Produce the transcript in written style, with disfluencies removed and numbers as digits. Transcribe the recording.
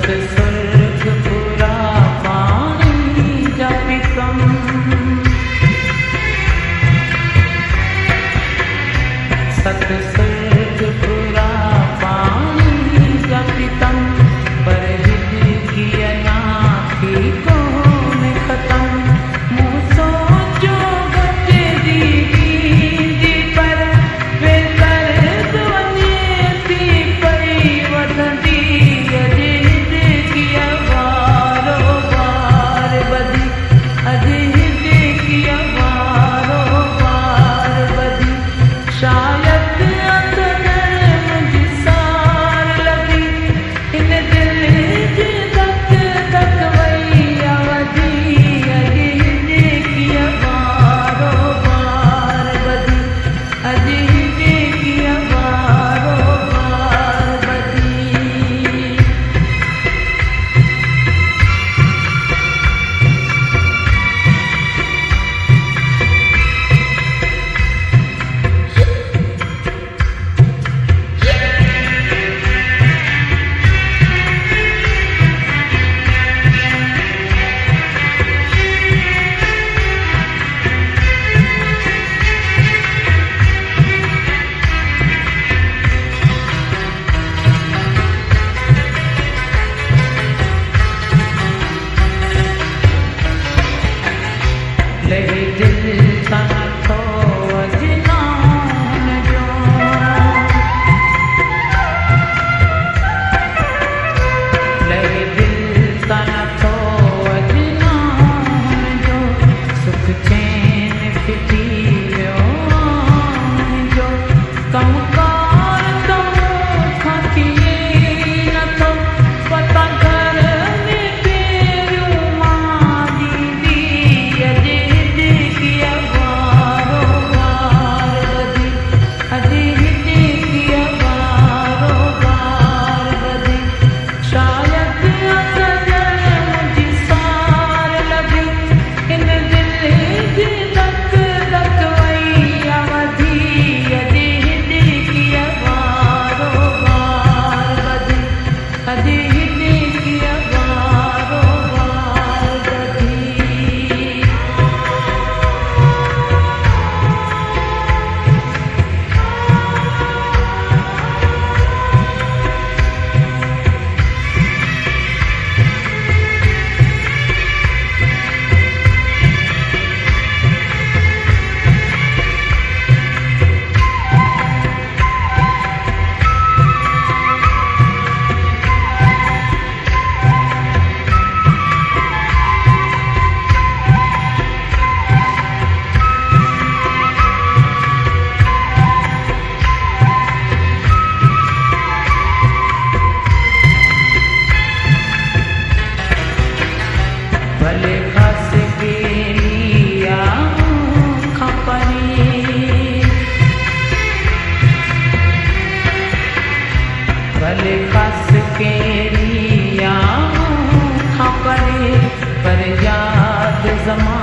सत्सुर्ग पुरा पाणी जपितम सत्सुर्ग पुरा पाणी जपितम परहित किया नाथी कौन खत्म मुँह सोचो गते दी पर वे कर ध्वनि पई वधंदी अजित किया वारो वार बदी अजित किया वारो वार बदी शायद अंदर मुझ सार लगी इन दिल जी धक धक वही अवधि अजित किया वारो वार बदी अजित किया वारो वार बदी लही दिल सन थो अजनान जो लही दिल सन थो अजनान जो सुख चैन फिटी वियो जो कमकार कमो खां थिए नथो पता घर में पेरियों मां दीदी अजित किया वारो वार बदी अजित किया वारो वार बदी शायद असजन मुझ सार लगी इन दिल जी धक धक वही अवधि अजित किया वारो वार बदी अजित किया वारो वार बदी भले खस के लिया खपरी भले खस के लिया खपरी पर याद जमा